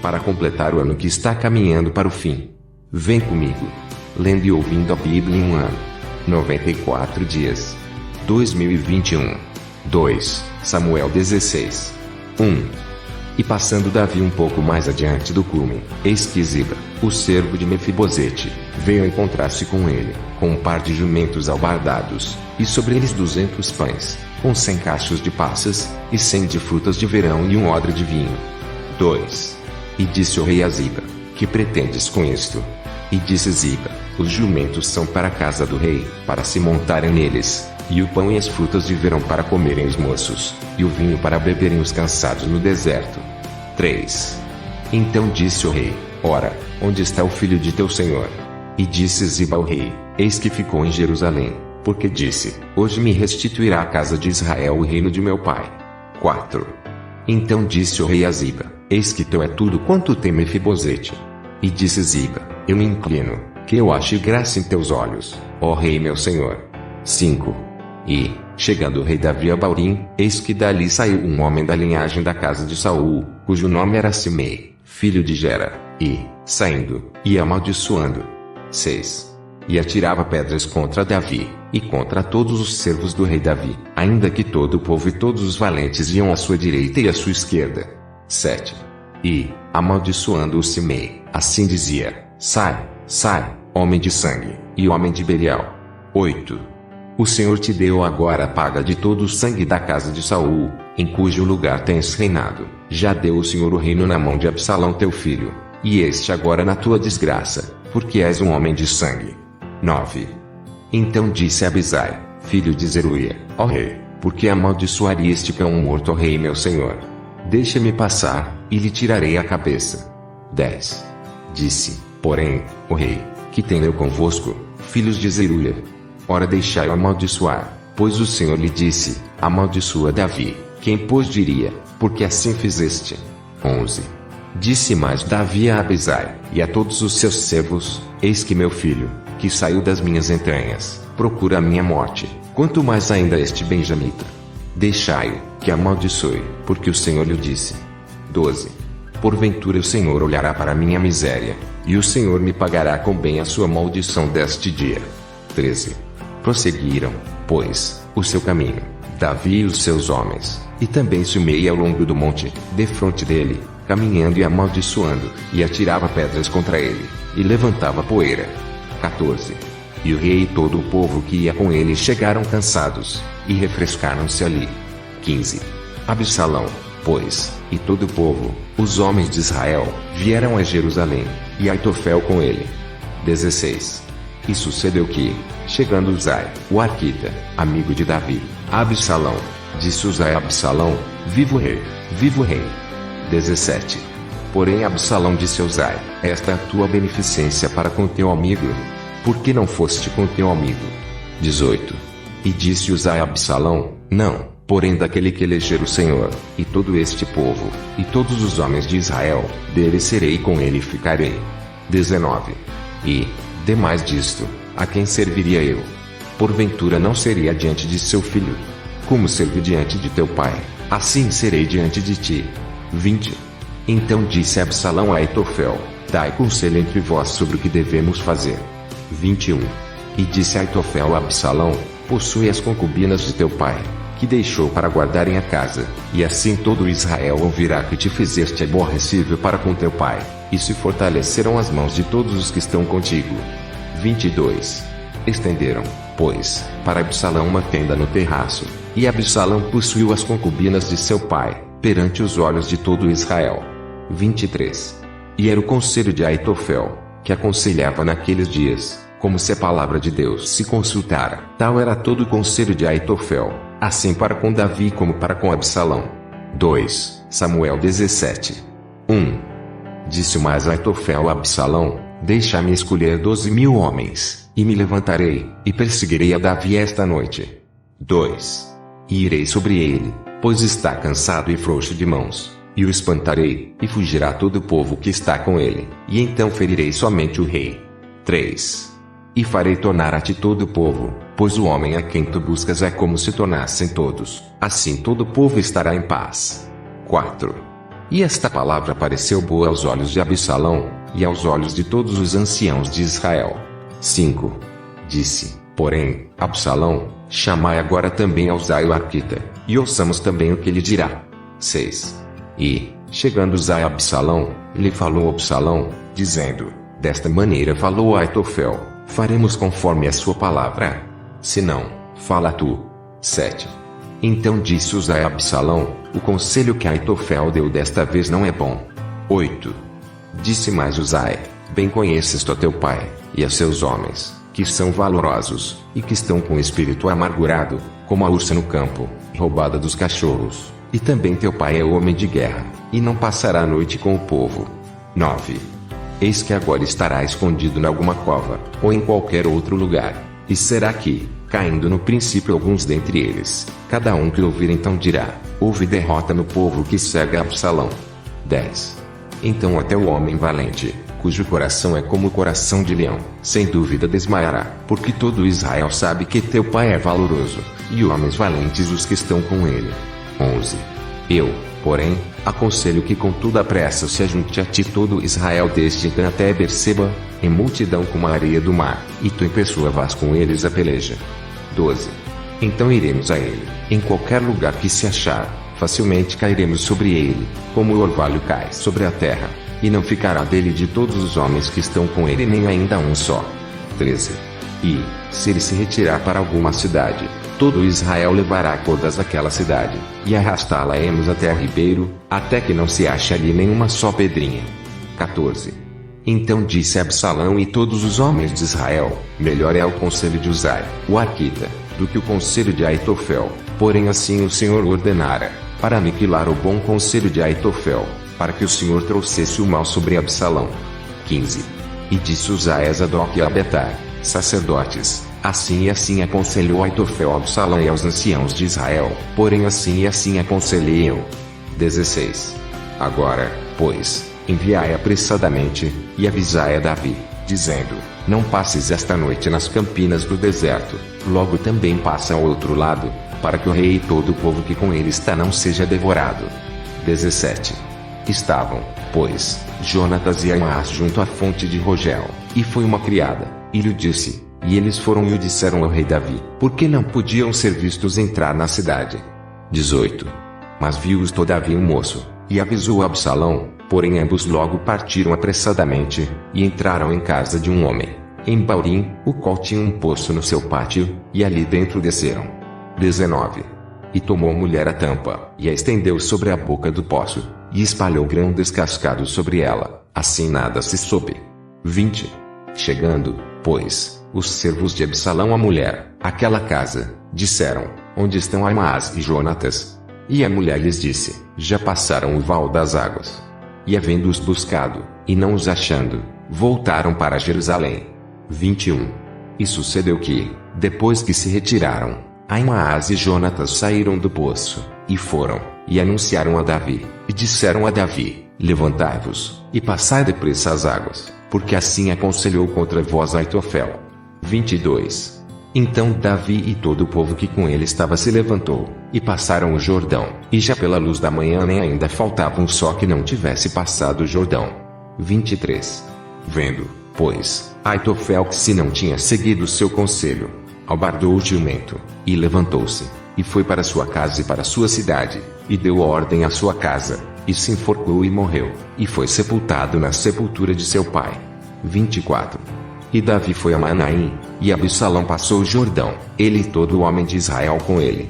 para completar o ano que está caminhando para o fim. Vem comigo, lendo e ouvindo a Bíblia em um ano. 94 dias. 2021. 2 Samuel 16. 1. E passando Davi um pouco mais adiante do cume, eis que Ziba, o servo de Mefibosete, veio encontrar-se com ele, com um par de jumentos albardados, e sobre eles 200 pães, com 100 cachos de passas, e 100 de frutas de verão e um odre de vinho. 2. E disse o rei a Ziba: que pretendes com isto? E disse Ziba: os jumentos são para a casa do rei, para se montarem neles, e o pão e as frutas de verão para comerem os moços, e o vinho para beberem os cansados no deserto. 3. Então disse o rei: ora, onde está o filho de teu senhor? E disse Ziba ao rei: eis que ficou em Jerusalém, porque disse: hoje me restituirá a casa de Israel o reino de meu pai. 4. Então disse o rei a Ziba: eis que teu é tudo quanto tem Mefibosete. E disse Ziba: eu me inclino, que eu ache graça em teus olhos, ó rei meu senhor. 5. E, chegando o rei Davi a Baurim, eis que dali saiu um homem da linhagem da casa de Saul, cujo nome era Simei, filho de Gera, e, saindo, ia amaldiçoando. 6. E atirava pedras contra Davi, e contra todos os servos do rei Davi, ainda que todo o povo e todos os valentes iam à sua direita e à sua esquerda. 7. E, amaldiçoando o Simei, assim dizia: sai, sai, homem de sangue, e homem de Belial. 8. O Senhor te deu agora a paga de todo o sangue da casa de Saul, em cujo lugar tens reinado. Já deu o Senhor o reino na mão de Absalão teu filho, e este agora na tua desgraça, porque és um homem de sangue. 9. Então disse Abisai, filho de Zeruia: ó rei, porque amaldiçoaria este cão morto, ó rei meu senhor? Deixa-me passar, e lhe tirarei a cabeça. 10. Disse, porém, o rei: que tenho eu convosco, filhos de Zeruia? Ora, deixai-o amaldiçoar, pois o Senhor lhe disse: amaldiçoa Davi. Quem pois diria, porque assim fizeste? 11. Disse mais Davi a Abisai, e a todos os seus servos: eis que meu filho, que saiu das minhas entranhas, procura a minha morte, quanto mais ainda este benjamita. Deixai-o, que amaldiçoe, porque o Senhor lhe disse. 12. Porventura o Senhor olhará para a minha miséria, e o Senhor me pagará com bem a sua maldição deste dia. 13. Prosseguiram, pois, o seu caminho, Davi e os seus homens, e também Simei ao longo do monte, defronte dele, caminhando e amaldiçoando, e atirava pedras contra ele, e levantava poeira. 14. E o rei e todo o povo que ia com ele chegaram cansados, e refrescaram-se ali. 15. Absalão, pois, e todo o povo, os homens de Israel, vieram a Jerusalém, e Aitofel com ele. 16. E sucedeu que, chegando Uzai, o arquita, amigo de Davi, a Absalão, disse Uzai a Absalão: viva o rei, viva o rei. 17. Porém Absalão disse a Uzai: esta é a tua beneficência para com teu amigo? Por que não foste com teu amigo? 18. E disse Uzai a Absalão: não, porém daquele que eleger o Senhor, e todo este povo, e todos os homens de Israel, dele serei e com ele ficarei. 19. E, demais disto, a quem serviria eu? Porventura não seria diante de seu filho? Como servi diante de teu pai, assim serei diante de ti. 20. Então disse Absalão a Aitofel: dai conselho entre vós sobre o que devemos fazer. 21. E disse Aitofel a Absalão: possui as concubinas de teu pai, que deixou para guardarem a casa, e assim todo Israel ouvirá que te fizeste aborrecível para com teu pai, e se fortaleceram as mãos de todos os que estão contigo. 22. Estenderam, pois, para Absalão uma tenda no terraço, e Absalão possuiu as concubinas de seu pai, perante os olhos de todo Israel. 23. E era o conselho de Aitofel, que aconselhava naqueles dias, como se a palavra de Deus se consultara. Tal era todo o conselho de Aitofel, assim para com Davi como para com Absalão. 2 Samuel 17. 1. Disse mais Aitofel a Absalão: deixa-me escolher 12.000 homens, e me levantarei, e perseguirei a Davi esta noite. 2. E irei sobre ele, pois está cansado e frouxo de mãos, e o espantarei, e fugirá todo o povo que está com ele, e então ferirei somente o rei. 3. E farei tornar a ti todo o povo, pois o homem a quem tu buscas é como se tornassem todos, assim todo o povo estará em paz. 4. E esta palavra pareceu boa aos olhos de Absalão, e aos olhos de todos os anciãos de Israel. 5. Disse, porém, Absalão: chamai agora também a Uzai o arquita, e ouçamos também o que ele dirá. 6. E, chegando Uzai a Absalão, lhe falou Absalão, dizendo: desta maneira falou Aitofel: faremos conforme a sua palavra. Se não, fala tu. 7. Então disse Uzai a Absalão: o conselho que Aitofel deu desta vez não é bom. 8. Disse mais Uzai: bem conheces tu a teu pai, e a seus homens, que são valorosos, e que estão com o espírito amargurado, como a ursa no campo, roubada dos cachorros. E também teu pai é homem de guerra, e não passará a noite com o povo. 9. Eis que agora estará escondido em alguma cova, ou em qualquer outro lugar, e será que, caindo no princípio alguns dentre eles, cada um que ouvir então dirá: houve derrota no povo que segue Absalão. 10. Então até o homem valente, cujo coração é como o coração de leão, sem dúvida desmaiará, porque todo Israel sabe que teu pai é valoroso, e homens valentes os que estão com ele. 11. Eu, porém, aconselho que com toda a pressa se ajunte a ti todo Israel desde Dan até Berseba, em multidão como a areia do mar, e tu em pessoa vás com eles a peleja. 12. Então iremos a ele, em qualquer lugar que se achar, facilmente cairemos sobre ele, como o orvalho cai sobre a terra, e não ficará dele de todos os homens que estão com ele nem ainda um só. 13. E, se ele se retirar para alguma cidade, todo Israel levará cordas àquela cidade, e arrastá-la-emos até a ribeiro, até que não se ache ali nenhuma só pedrinha. 14. Então disse Absalão e todos os homens de Israel: melhor é o conselho de Uzai, o arquita, do que o conselho de Aitofel, porém assim o Senhor ordenara, para aniquilar o bom conselho de Aitofel, para que o Senhor trouxesse o mal sobre Absalão. 15. E disse Uzai a Zadok e a Abiatar, sacerdotes: assim e assim aconselhou Aitofel a Absalão e aos anciãos de Israel, porém assim e assim aconselhei eu. 16. Agora, pois, enviai apressadamente, e avisai a Davi, dizendo: não passes esta noite nas campinas do deserto, logo também passa ao outro lado, para que o rei e todo o povo que com ele está não seja devorado. 17. Estavam, pois, Jonatas e Aimás junto à fonte de Rogel, e foi uma criada, e lhe disse, e eles foram e o disseram ao rei Davi, porque não podiam ser vistos entrar na cidade. 18. Mas viu-os todavia um moço, e avisou Absalão, porém ambos logo partiram apressadamente, e entraram em casa de um homem, em Baurim, o qual tinha um poço no seu pátio, e ali dentro desceram. 19. E tomou a mulher a tampa, e a estendeu sobre a boca do poço, e espalhou grão descascado sobre ela, assim nada se soube. 20. Chegando, pois, os servos de Absalão à mulher, àquela casa, disseram: onde estão Aimás e Jonatas? E a mulher lhes disse: já passaram o val das águas. E havendo-os buscado, e não os achando, voltaram para Jerusalém. 21. E sucedeu que, depois que se retiraram, Aimás e Jonatas saíram do poço, e foram, e anunciaram a Davi, e disseram a Davi: levantai-vos, e passai depressa as águas, porque assim aconselhou contra vós Aitofel. 22. Então Davi e todo o povo que com ele estava se levantou, e passaram o Jordão, e já pela luz da manhã nem ainda faltava um só que não tivesse passado o Jordão. 23. Vendo, pois, Aitofel que se não tinha seguido seu conselho, albardou o jumento, e levantou-se, e foi para sua casa e para sua cidade, e deu ordem à sua casa, e se enforcou e morreu, e foi sepultado na sepultura de seu pai. 24. E Davi foi a Manaim, e Absalão passou o Jordão, ele e todo o homem de Israel com ele.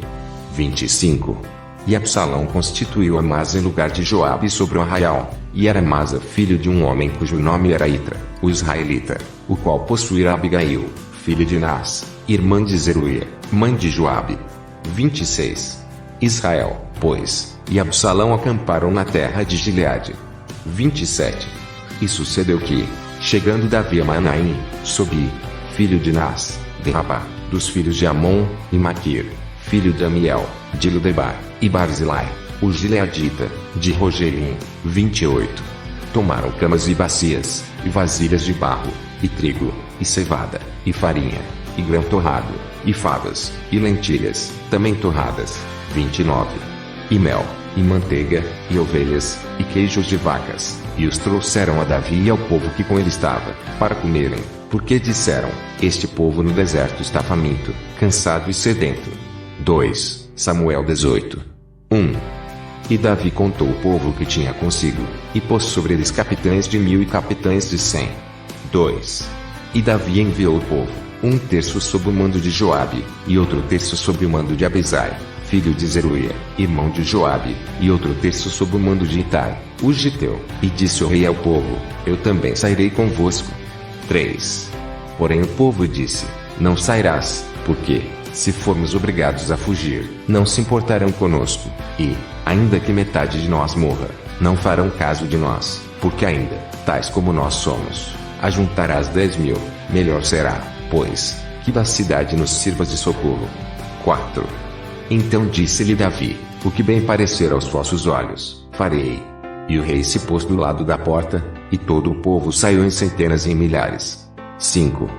25. E Absalão constituiu Amasa em lugar de Joabe sobre o arraial, e era Amasa filho de um homem cujo nome era Itra, o israelita, o qual possuíra Abigail, filha de Nas, irmã de Zeruia, mãe de Joabe. 26. Israel, pois, e Absalão acamparam na terra de Gileade. 27. E sucedeu que, chegando Davi a Manaim, Sobi, filho de Nas, de Rabá, dos filhos de Amon, e Maquir, filho de Amiel, de Ludebar, e Barzilai, o gileadita, de Rogelim. 28. Tomaram camas e bacias, e vasilhas de barro, e trigo, e cevada, e farinha, e grão torrado, e favas, e lentilhas, também torradas. 29. E mel, e manteiga, e ovelhas, e queijos de vacas, e os trouxeram a Davi e ao povo que com ele estava, para comerem, porque disseram: este povo no deserto está faminto, cansado e sedento. 2 Samuel 18. 1. E Davi contou o povo que tinha consigo, e pôs sobre eles capitães de 1000 e capitães de 100. 2. E Davi enviou o povo, um terço sob o mando de Joabe, e outro terço sob o mando de Abisai, filho de Zeruia, irmão de Joabe, e outro terço sob o mando de Itai, o giteu. E disse o rei ao povo: eu também sairei convosco. 3. Porém o povo disse: não sairás, porque, se formos obrigados a fugir, não se importarão conosco, e, ainda que metade de nós morra, não farão caso de nós, porque ainda, tais como nós somos, ajuntarás 10.000, melhor será, pois, que da cidade nos sirvas de socorro. 4. Então disse-lhe Davi: o que bem parecer aos vossos olhos, farei. E o rei se pôs do lado da porta, e todo o povo saiu em centenas e em milhares. 5.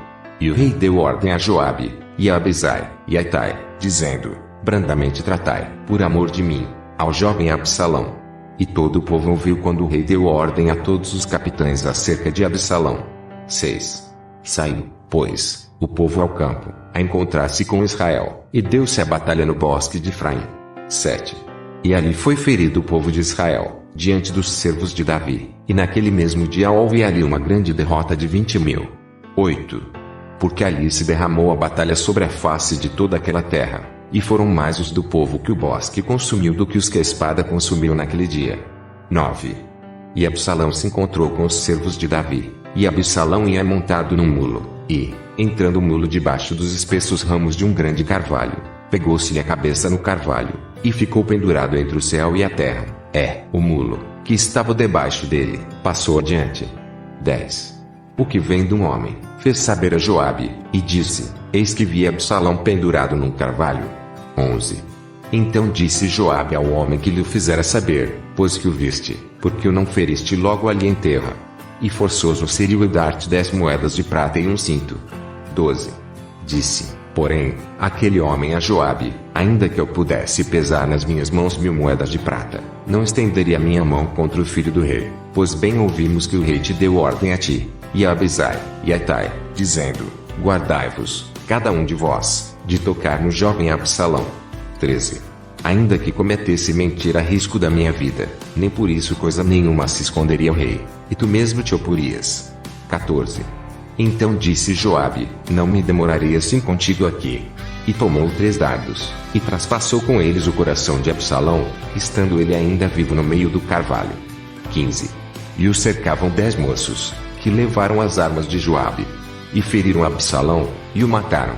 E o rei deu ordem a Joabe, e a Abisai, e a Itai, dizendo: brandamente tratai, por amor de mim, ao jovem Absalão. E todo o povo ouviu quando o rei deu ordem a todos os capitães acerca de Absalão. 6. Saiu, pois, o povo ao campo, a encontrar-se com Israel, e deu-se a batalha no bosque de Efraim. 7. E ali foi ferido o povo de Israel, diante dos servos de Davi, e naquele mesmo dia houve ali uma grande derrota de 20.000. 8. Porque ali se derramou a batalha sobre a face de toda aquela terra, e foram mais os do povo que o bosque consumiu do que os que a espada consumiu naquele dia. 9. E Absalão se encontrou com os servos de Davi, e Absalão ia montado num mulo, e, entrando o mulo debaixo dos espessos ramos de um grande carvalho, pegou-se-lhe a cabeça no carvalho, e ficou pendurado entre o céu e a terra. O mulo, que estava debaixo dele, passou adiante. 10. O que vem de um homem, fez saber a Joabe, e disse: eis que vi Absalão pendurado num carvalho. 11. Então disse Joabe ao homem que lhe fizera saber: pois que o viste, porque o não feriste logo ali em terra? E forçoso seria eu dar-te 10 moedas de prata e um cinto. 12. Disse, porém, aquele homem a Joabe: ainda que eu pudesse pesar nas minhas mãos 1000 moedas de prata, não estenderia minha mão contra o filho do rei, pois bem ouvimos que o rei te deu ordem a ti, e a Abisai, e a Itai, dizendo: guardai-vos, cada um de vós, de tocar no jovem Absalão. 13. Ainda que cometesse mentira a risco da minha vida, nem por isso coisa nenhuma se esconderia ao rei, e tu mesmo te oporias. 14. Então disse Joabe: não me demorarei assim contigo aqui. E tomou 3 dardos, e traspassou com eles o coração de Absalão, estando ele ainda vivo no meio do carvalho. 15. E o cercavam 10 moços, que levaram as armas de Joabe, e feriram Absalão, e o mataram.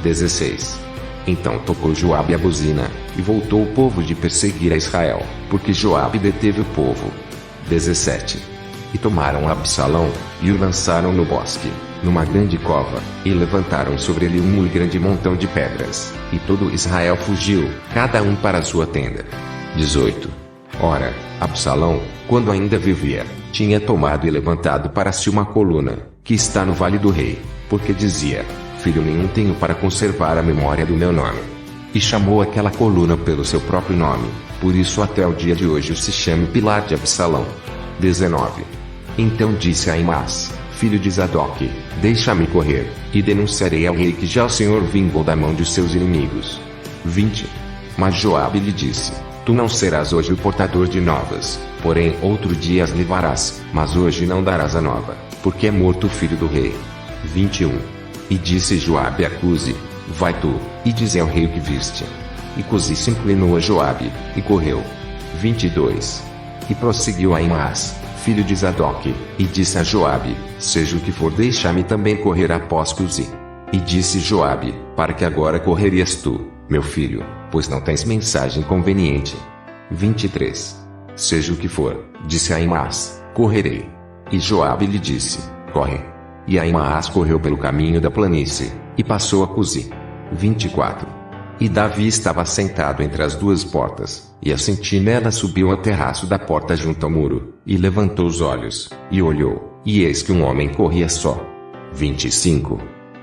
16. Então tocou Joabe a buzina, e voltou o povo de perseguir a Israel, porque Joabe deteve o povo. 17. E tomaram Absalão, e o lançaram no bosque, numa grande cova, e levantaram sobre ele um muito grande montão de pedras, e todo Israel fugiu, cada um para a sua tenda. 18. Ora, Absalão, quando ainda vivia, tinha tomado e levantado para si uma coluna, que está no vale do rei, porque dizia: filho nenhum tenho para conservar a memória do meu nome. E chamou aquela coluna pelo seu próprio nome, por isso até o dia de hoje se chama Pilar de Absalão. 19. Então disse a Aimás, filho de Zadok: deixa-me correr, e denunciarei ao rei que já o Senhor vingou da mão de seus inimigos. 20. Mas Joabe lhe disse: tu não serás hoje o portador de novas, porém outro dia as levarás, mas hoje não darás a nova, porque é morto o filho do rei. 21. E disse Joabe a Cusi: vai tu, e dize ao rei o que viste. E Cusi se inclinou a Joabe, e correu. 22. E prosseguiu Aimás, filho de Zadok, e disse a Joabe: seja o que for, deixa-me também correr após Cusi. E disse Joabe: para que agora correrias tu, meu filho, pois não tens mensagem conveniente. 23. Seja o que for, disse Aimás, correrei. E Joabe lhe disse: corre. E Aimás correu pelo caminho da planície, e passou a Cusi. 24. E Davi estava sentado entre as 2 portas, e a sentinela subiu ao terraço da porta junto ao muro, e levantou os olhos, e olhou, e eis que um homem corria só. 25.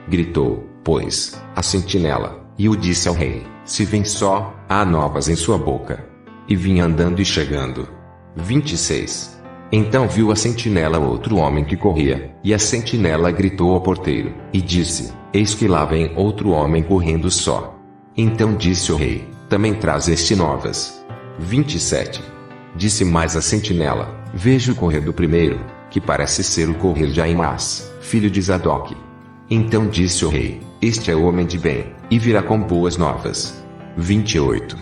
Gritou, pois, a sentinela, e o disse ao rei: se vem só, há novas em sua boca. e vinha andando e chegando. 26. Então viu a sentinela outro homem que corria, e a sentinela gritou ao porteiro, e disse: Eis que lá vem outro homem correndo só. Então disse o rei: Também traz este novas. 27. Disse mais a sentinela: Vejo correr do primeiro, que parece ser o correr de Aimás, filho de Zadok. Então disse o rei: Este é homem de bem, e virá com boas novas. 28.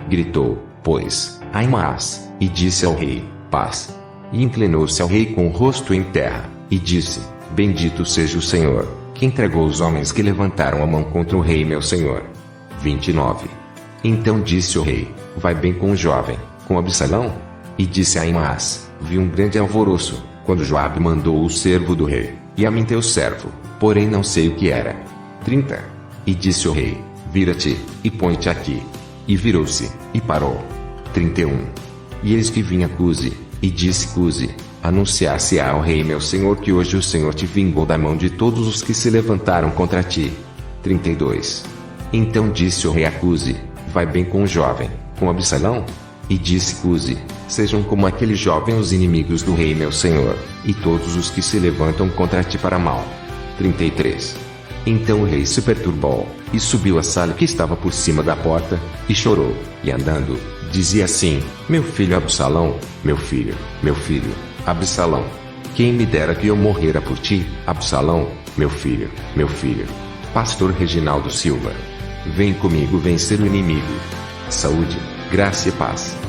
Gritou, pois, Aimás, e disse ao rei: Paz. E inclinou-se ao rei com o rosto em terra, e disse: Bendito seja o Senhor, que entregou os homens que levantaram a mão contra o rei meu senhor. 29. Então disse o rei: Vai bem com o jovem, com Absalão? E disse Aimás: Vi um grande alvoroço, quando Joabe mandou o servo do rei, e a mim teu servo, porém não sei o que era. 30. E disse o rei: Vira-te, e põe-te aqui. E virou-se, e parou. 31. E eis que vinha Cusi, e disse Cusi: Anunciar-se ao rei meu senhor que hoje o Senhor te vingou da mão de todos os que se levantaram contra ti. 32. Então disse o rei a Cusi: Vai bem com o jovem, com Absalão? E disse Cusi: Sejam como aquele jovem os inimigos do rei meu senhor, e todos os que se levantam contra ti para mal. 33. Então o rei se perturbou, e subiu à sala que estava por cima da porta, e chorou, e andando, dizia assim: Meu filho Absalão, meu filho, Absalão. Quem me dera que eu morrera por ti, Absalão, meu filho. Pastor Reginaldo Silva. Vem comigo vencer o inimigo. Saúde, graça e paz.